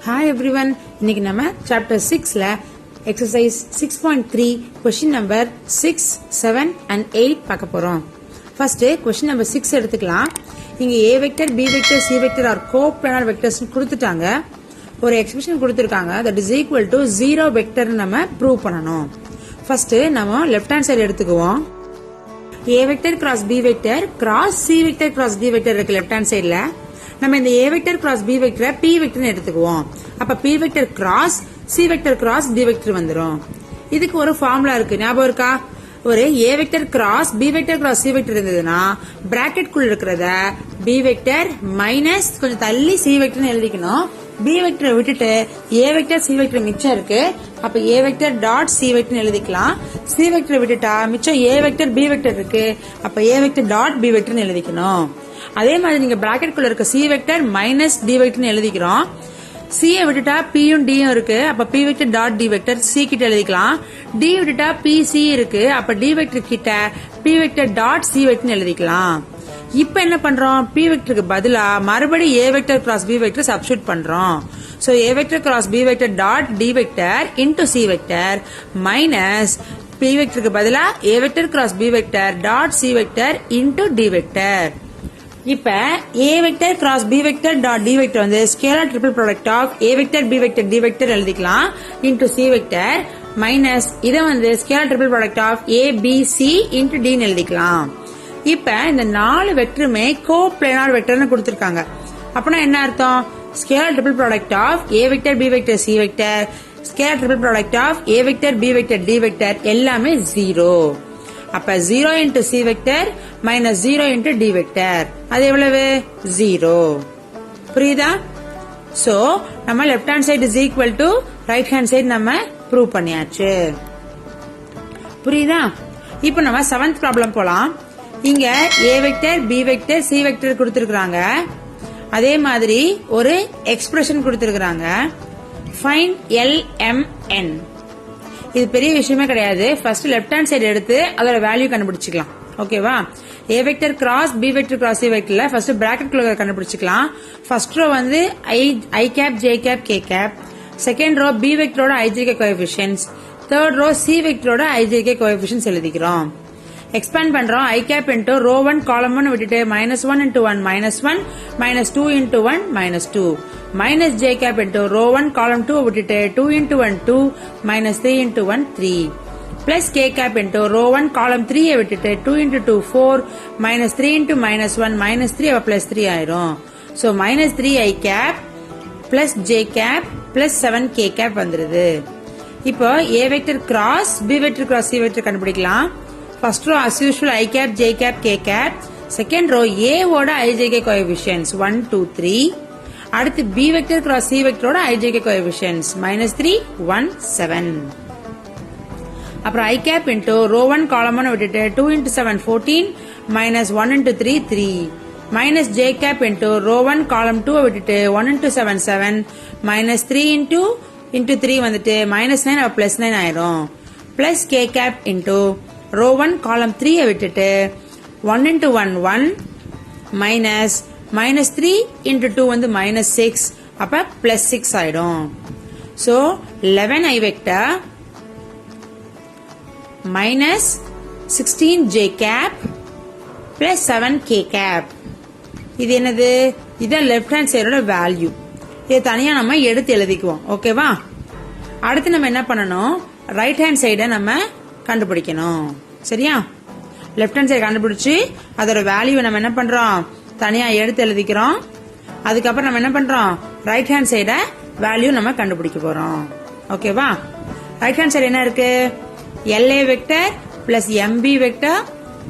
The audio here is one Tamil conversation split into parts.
Hi everyone, இன்னைக்கு நம்ம chapter 6ல exercise 6.3 question number 6, 7 and 8 பார்க்க போறோம். First question number 6 எடுத்துக்கலாம். இங்க A vector, B vector, C vector are coplanar vectors கொடுத்துட்டாங்க. ஒரு expression கொடுத்திருக்காங்க that is equal to 0 vector நம்ம prove பண்ணனும். First நம்ம left hand side எடுத்துக்குவோம். A vector cross B vector cross C vector cross D vector இருக்கு left hand sideல. நம்ம இந்த A vector cross B vector P vector எடுத்துக்குவோம். அப்ப P vector cross C vector cross D vector வந்துரும். இதுக்கு ஒரு ஃபார்முலா இருக்கு. ஞாபகம் இருக்கா? ஒரு A vector cross B vector cross C vector இருந்ததுன்னா பிராக்கெட் குள்ள இருக்கிறத B vector minus கொஞ்சம் தள்ளி C vector எழுதிக்கணும். B vector விட்டுட்டு A vector C vector மிச்சம் இருக்கு. அப்ப A vector dot C vector எழுதிக்கலாம். C vector விட்டுட்டா மிச்சம் A vector B vector இருக்கு. அப்ப A vector dot B vector எழுதிக்கணும். அதே மாதிரி நீங்க பிராக்கெட் குள்ள இருக்க C vector minus D vector எழுதிக்கிறோம். C விட்டுட்டா P யும் D யும் இருக்கு. அப்ப P vector dot D vector C கிட்ட எழுதிக்கலாம். D விட்டுட்டா P C இருக்கு. அப்ப D vector கிட்ட P vector dot C vector எழுதிக்கலாம். இப்ப என்ன பண்றோம்? P vectorக்கு பதிலா மறுபடி A vector cross B vector substitute பண்றோம். So A vector cross B vector dot D vector into C vector minus P vectorக்கு பதிலா A vector cross B vector dot C vector into D vector. இப்ப A vector cross B vector dot D vector வந்து scalar triple product of A vector B vector D vector எழுதிக்கலாம் into C vector minus இத வந்து scalar triple product of A B C into D எழுதிக்கலாம். இப்ப இந்த நாலு வெக்டருமே கோப்ளானார் வெக்டர்னு கொடுத்திருக்காங்க. அப்பனா என்ன அர்த்தம்? scalar triple product of A vector B vector C vector scalar triple product of A vector B vector D vector எல்லாமே 0. அப்ப 0 into C vector minus 0 into D vector அது எவ்வளவு? 0. புரியுதா? So நம்ம left hand side is equal to right hand side நம்ம prove பண்ணியாச்சு. புரியுதா? இப்போ நம்ம 7th problem போலாம். இங்க A vector B vector C vector கொடுத்திருக்காங்க. அதே மாதிரி ஒரு expression கொடுத்திருக்காங்க. Find LMN. இது பெரிய விஷயமே கிடையாது. ஃபர்ஸ்ட் லெஃப்ட் ஹேண்ட் சைடு எடுத்து அதோட வேல்யூ கண்டுபிடிச்சிக்கலாம். ஓகேவா? A vector cross B vector cross C vectorல ஃபர்ஸ்ட் பிராக்கெட் குள்ள கண்டுபிடிச்சிக்கலாம். ஃபர்ஸ்ட் ரோ வந்து I cap J cap K cap. Second row B vectorோட IJK coefficients. Third row C vectorோட IJK கோஎஃபிஷியன்ட்ஸ் எழுதிக்கிறோம். எக்ஸ்பேண்ட் பண்றோம். I cap into row 1 column 1 விட்டுட்டு -1 into 1 -1 -2 into 1 -2 minus J cap into row 1 column 2 விட்டுட்டு 2 into 1 2 -3 into 1 3 plus K cap into row 1 column 3 விட்டுட்டு 2 into 2 4 -3 into -1 -3 plus 3 ஆயிரும். So -3 I cap plus J cap plus 7 K cap வந்துருது. இப்போ A vector cross B vector cross C vector கண்டுபிடிக்கலாம். First row as usual I cap J cap K cap. Second row A ஓட IJK coefficients 1 2 3. அடுத்து B vector cross C vector ஓட IJK coefficients -3 1 7. அப்புறம் I cap into row 1 column 1 விட்டுட்டு 2 into 7 14 -1 into 3 3 minus J cap into row 1 column 2 விட்டுட்டு 1 into 7 7 -3 into 3 வந்துட்டு -9 plus 9 ஆயிரும். plus K cap into row 1 column 3 விட்டுட்டு 1 into 1 1 -3 into 2 வந்து -6 அப்ப +6 ஆயிடும். So 11 I vector minus 16 J cap plus 7 K cap. இது என்னது? இது லெஃப்ட் ஹேண்ட் சைடோட வேல்யூ. இதை தனியா நம்ம எடுத்து எழுதிக்குவோம். ஓகேவா? அடுத்து நம்ம என்ன பண்ணணும்? ரைட் ஹேண்ட் சைட நம்ம கண்டுபிடிக்கணும். சரியா? லெஃப்ட் ஹேண்ட் சைடு கண்டுபிடிச்சு அதோட வேல்யூ நம்ம என்ன பண்றோம்? தனியா எடுத்து எழுதிக்கிறோம். அதுக்கப்புறம் நம்ம என்ன பண்றோம்? ரைட் ஹேண்ட் சைட வேல்யூ நம்ம கண்டுபிடிக்க போறோம். ஓகேவா? ரைட் ஹேண்ட் சைடு என்ன இருக்கு? LA vector plus MB vector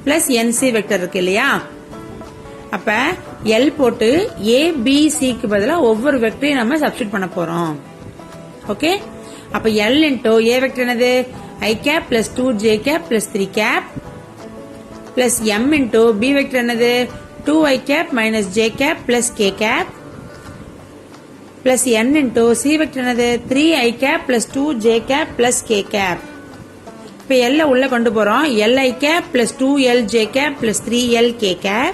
plus NC vector இருக்கு இல்லையா? அப்ப L போட்டு ABCக்கு பதிலா ஒவ்வொரு வெக்டரையும் நம்ம சப்ஸ்டிட்யூட் பண்ண போறோம். ஓகே? அப்ப L into A வெக்டர் என்னது? I cap plus 2 J cap plus 3 cap plus M into B vector என்னது? 2 I cap minus J cap plus K cap plus N into C vector என்னது? 3 I cap plus 2 J cap plus K cap. இப்ப L உள்ள கொண்டு போறோம். L I cap plus 2 L J cap plus 3 L K cap.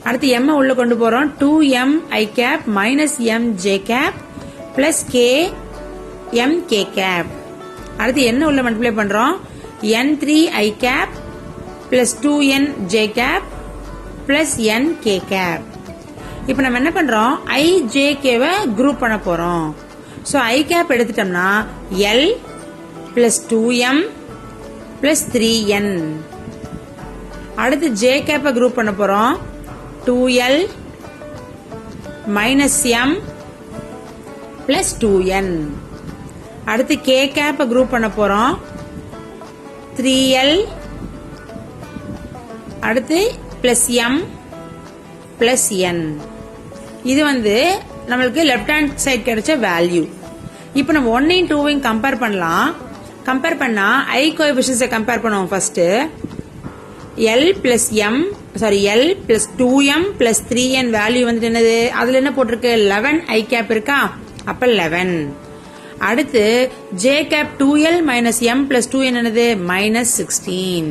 அடுத்து M உள்ள கொண்டு போறோம். 2 M I cap minus M J cap plus K M K cap. அடுத்து என்ன உள்ள மல்டிப்ளை பண்றோம்? n3 i cap plus 2n j cap plus n k cap. இப்ப நம்ம என்ன பண்றோம்? i j k வை குரூப் பண்ண போறோம். சோ i கேப் எடுத்துட்டோம்னா l plus 2m plus 3n. அடுத்து j கேப்பை குரூப் பண்ண போறோம். 2l minus m plus 2n. அடுத்து k கேப்பை குரூப் பண்ண போறோம். 3l அடுத்து பிளஸ் m பிளஸ் n. இது நம்மளுக்கு லெஃப்ட் ஹேண்ட் சைடு கிடைச்ச வேல்யூ. இப்போ நம்ம 1 2 கம்பேர் பண்ணலாம். கம்பேர் பண்ணா i கோஎஃபிஷியன்ட்ஸை கம்பேர் பண்ணுவோம். First l plus m l plus 2m plus 3n value என்னது? அதுல என்ன போட்டிருக்கு? 11 i கேப் இருக்கா? அப்ப 11. அடுத்து j cap 2l minus m plus 2n என்னது? மைனஸ் 16.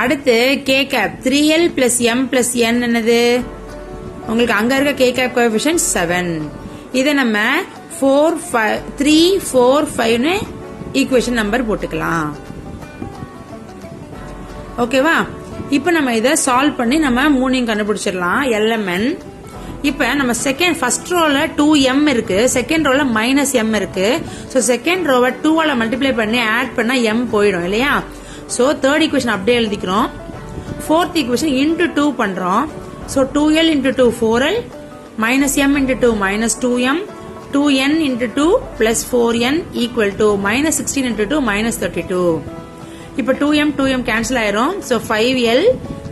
அடுத்து k cap 3l plus m plus n என்னது? உங்களுக்கு அங்க இருக்க k கேப் கோஎஃபிஷியன்ட் 7. இதை நம்ம 3 4 5 ஈக்குவேஷன் நம்பர் போட்டுக்கலாம். ஓகேவா? இப்ப நம்ம இதை சால்வ் பண்ணி நம்ம மூணையும் கண்டுபிடிச்சிடலாம். LMN. இப்ப நம்ம ஃபர்ஸ்ட் ரோல 2m இருக்கு, செகண்ட் ரோல மைனஸ் m இருக்கு. சோ செகண்ட் ரோவை 2ஆல மல்டிப்ளை பண்ணி ஆட் பண்ணா m போயிடும் இல்லையா? சோ தேர்ட் ஈக்குவேஷன் அப்படியே எழுதிக்கிறோம். ஃபோர்த் ஈக்குவேஷன் இன்டு 2 பண்றோம். So 2l into 2 4l minus m into 2 minus 2m 2n into 2 plus 4n equal to minus 16 into 2 minus 32. இப்ப 2m கேன்சல் ஆயிரும். So 5l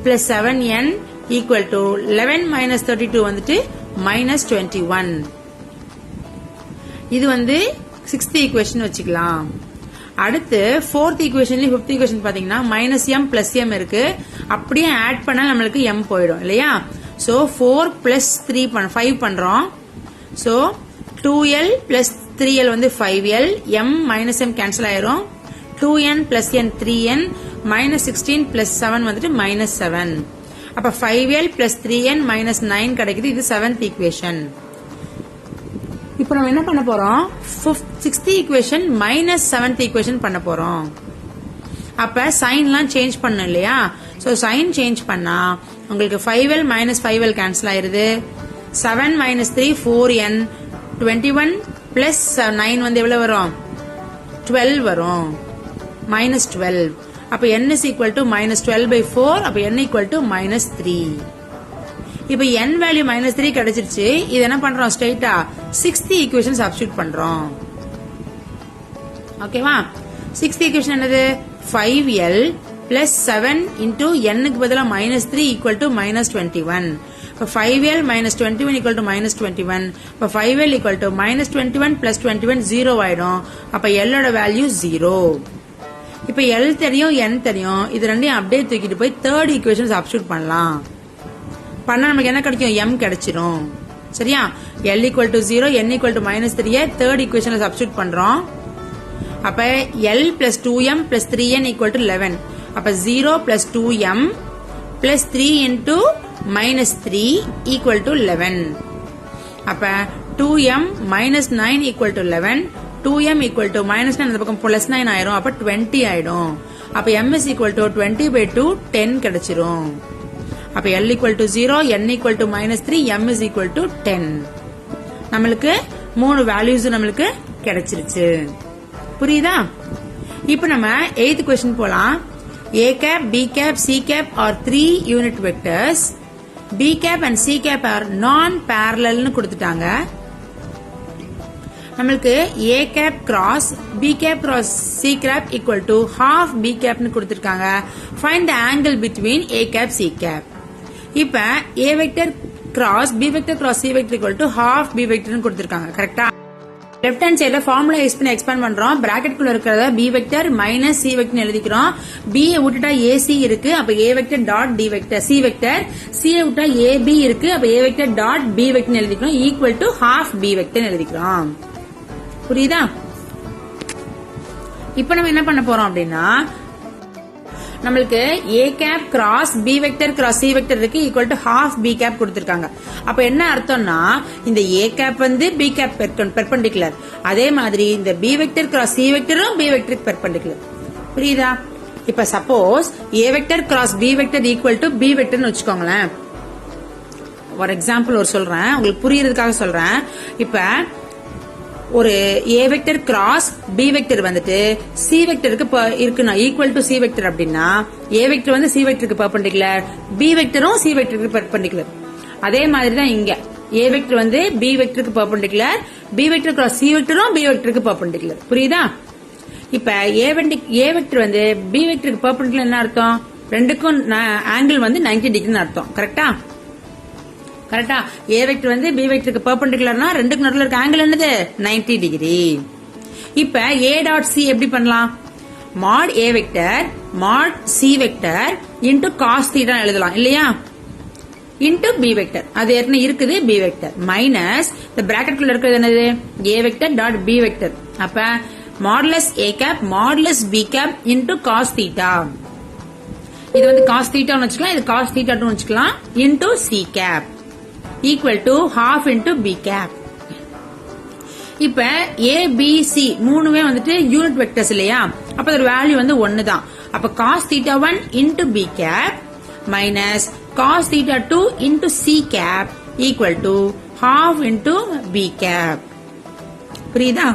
plus 7n equal to 11 minus 32 minus 21. இது சிக்ஸ்த் ஈக்குவேஷன் வச்சுக்கலாம். அடுத்து ஃபோர்த் ஈக்குவேஷன்லயும் ஃபிஃப்த் ஈக்குவேஷன் பாத்தீங்கன்னா மைனஸ் m பிளஸ் m இருக்கு. அப்படியே ஆட் பண்ணா நம்மளுக்கு m போயிடும் இல்லையா? சோ 4 பிளஸ் 5 பண்றோம். So 2l plus 3l 5l m minus m cancel ஆயிரும். 2n plus n 3n minus 16 plus 7 minus 7. அப்ப 5l பிளஸ் 3n மைனஸ் 9 கிடைக்குது. இது செவன்த் ஈக்குவேஷன். இப்போ நம்ம என்ன பண்ண போறோம்? Sixth equation minus seventh equation பண்ண போறோம். அப்ப சைன்லாம் சேஞ்ச் பண்ணணும் இல்லையா? சோ சைன் சேஞ்ச் பண்ணா உங்களுக்கு 5l மைனஸ் 5l கேன்சல் ஆயிருது. 7 மைனஸ் 3 4n 21 பிளஸ் 9 எவ்வளவு வரும்? 12 வரும். மைனஸ் 12. அப்ப n is equal to minus 12 by 4. அப்ப n equal to minus 3. இப்ப n வேல்யூ மைனஸ் 3 கிடைச்சிருச்சு. இது என்ன பண்றோம்? ஸ்ட்ரைட்டா சிக்ஸ்த் ஈக்குவேஷன் சப்ஸ்டிட்யூட் பண்றோம். ஓகேவா? சிக்ஸ்த் ஈக்குவேஷன் என்னது? 5l பிளஸ் 7 இன்டூ n பதிலா மைனஸ் 3 ஈக்குவல் டு மைனஸ் 21. இப்ப 5l minus 21 equal to minus 21. இப்ப 5l equal to minus 21 plus 21 0 ஆயிடும். அப்ப l ஓட வேல்யூ 0. இப்ப l தெரியும், n தெரியும். இது ரெண்டையும் அப்படியே தூக்கிட்டு போய் தேர்ட் ஈக்குவேஷன் சப்ஸ்டிட்யூட் பண்ணலாம். பண்ணா நமக்கு என்ன கிடைக்கும்? m கிடைச்சிரும். சரியா? l equal to 0, n equal to minus 3 third ஈக்குவேஷன்ல சப்ஸ்டிட்யூட் பண்றோம். அப்ப l plus 2m plus 3n equal to 11. அப்ப 0 plus 2m plus 3 into minus 3 equal to 11. அப்ப 2m minus 9 equal to 11. 2m equal to minus 9 அந்த பக்கம் plus 9 ஆயிரும். அப்ப 20 ஆயிடும். அப்ப m is equal to 20 by 2 10 கிடைச்சிரும். அப்ப l equal to 0, n equal to minus 3, m is equal to 10. நம்மளுக்கு மூணு வேல்யூஸ் நம்மளுக்கு கிடைச்சிருச்சு. புரியுதா? இப்ப நம்ம 8th क्वेश्चन போலாம். a cap, b cap, c cap are 3 unit vectors. b cap and c cap are non-parallel னு கொடுத்துட்டாங்க. நம்மளுக்கு a cap cross b cap cross c cap equal to half b cap னு கொடுத்திருக்காங்க. Find the angle between a cap c cap. இப்ப a vector cross b vector cross c vector equal to half b vector னு கொடுத்திருக்காங்க. கரெக்ட்டா? லெஃப்ட் ஹேண்ட் சைடுல ஃபார்முலா யூஸ் பண்ணி எக்ஸ்பேண்ட் பண்றோம். பிராக்கெட் குள்ள இருக்கிறத b vector minus c vector எழுதிக்கிறோம். b விட்டுட்டா ac இருக்கு. அப்ப a vector dot d vector c vector. c விட்டா ab இருக்கு. அப்ப a vector dot b vector எழுதிக்கிறோம். Equal to half b vector எழுதிக்கிறோம். புரியுதா? இப்ப நம்ம என்ன பண்ண போறோம் அப்படின்னா நம்மளுக்கு a cap cross b vector cross c vector இருக்கு equal to half b cap கொடுத்திருக்காங்க. அப்ப என்ன அர்த்தம்னா இந்த a கேப் வந்து b கேப் பெர்பெண்டிகுலர், அதே மாதிரி இந்த b வெக்டர் கிராஸ் c வெக்டரும் b வெக்டருக்கு பெர்பெண்டிகுலர். புரியுதா? இப்ப suppose a vector cross b vector equal to b வெக்டர்னு வச்சுக்கோங்களேன். ஒரு எக்ஸாம்பிள் சொல்றேன், உங்களுக்கு புரியறதுக்காக சொல்றேன். இப்ப ஒரு a vector cross b vector வந்துட்டு c வெக்டருக்கு இருக்குன்னா ஈக்குவல் டு c வெக்டர் அப்படின்னா a வெக்டர் வந்து c வெக்டருக்கு பெர்பெண்டிகுலர், b வெக்டரும் c வெக்டருக்கு பெர்பெண்டிகுலர். அதே மாதிரி தான் இங்க a வெக்டர் வந்து b வெக்டருக்கு perpendicular, b vector cross c வெக்டரும் b வெக்டருக்கு பெர்பெண்டிகுலர். புரியுதா? இப்ப a வெக்டர் வந்து b வெக்டருக்கு பெர்பெண்டிகுலர் என்ன அர்த்தம்? ரெண்டுக்கும் ஆங்கிள் வந்து 90 டிகிரின்னு அர்த்தம். கரெக்டா? கரெக்டா? a வெக்டர் வந்து b வெக்டருக்கு பெர்பெண்டிகுலர்னா ரெண்டுக்கு நடுவுல இருக்க ஆங்கிள் என்னது? 90 டிகிரி. இப்ப a டாட் c எப்படி பண்ணலாம்? mod a vector mod c vector into cos theta எழுதலாம் இல்லையா? இன்டு b வெக்டர், அது ஏற்கனவே இருக்குது b வெக்டர் மைனஸ் இந்த பிராக்கெட் குள்ள இருக்கிறது என்னது? a vector dot b vector. அப்ப modulus a cap modulus b cap into cos theta. இது வந்து cos தீட்டான்னு வச்சுக்கலாம், இது cos தீட்டா வச்சுக்கலாம் into c cap equal to half into b cap. இப்ப a b c மூணுமே வந்துட்டு யூனிட் வெக்டர்ஸ் இல்லையா? அப்ப அதோட வேல்யூ வந்து 1 தான். அப்ப cos theta 1 into b cap minus cos theta 2 into c cap equal to half into b cap. புரியுதா?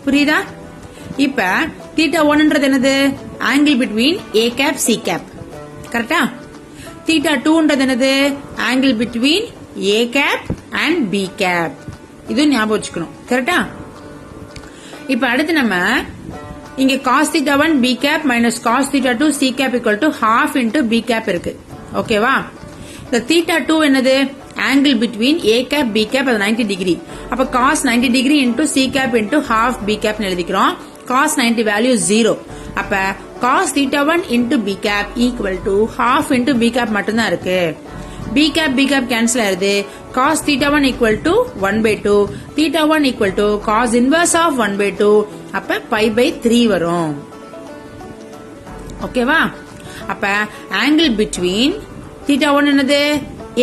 புரியுதா? இப்ப theta 1ன்றது என்னது? Angle between a cap c cap. கரெக்டா? theta 2ன்றது என்னது? Angle between a cap and b cap. இது ஞாபகம் வச்சுக்கணும். கரெக்டா? இப்ப அடுத்து நம்ம இங்க cos theta 1 b cap minus cos theta 2 c cap equal to half into b cap இருக்கு. ஓகேவா? இந்த theta 2 என்னது? Angle between a cap b cap அது 90 டிகிரி. அப்ப cos 90 degree into c cap into half b cap எழுதிக்கிறோம். cos 90 value 0. அப்ப cos theta 1 into b cap equal to half into b cap மட்டும்தான் இருக்கு. b cap cancel ஆயிருது. cos theta 1 equal to 1/2, theta 1 equal to cos inverse of 1/2. அப்ப pi by 3 வரும். ஓகேவா? அப்ப ஆங்கிள் பிட்வீன் theta 1 என்னது?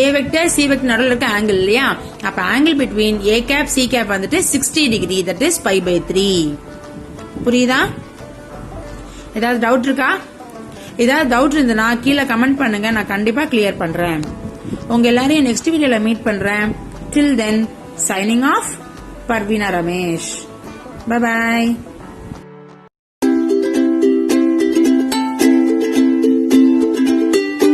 a வெக்டர் c வெக்டர் நடுவுல இருக்க ஆங்கிள் இல்லையா? அப்ப angle between a cap c cap வந்துட்டு 60 degree, that is pi by 3. புரியுதா? ஏதாவது டவுட் இருக்கா? ஏதாவது டவுட் இருந்ததுன்னா கீழே கமெண்ட் பண்ணுங்க, நான் கண்டிப்பா கிளியர் பண்றேன். உங்க எல்லாரையும் நெக்ஸ்ட் வீடியோல மீட் பண்றேன். till then signing off, Parveena Ramesh. Bye bye.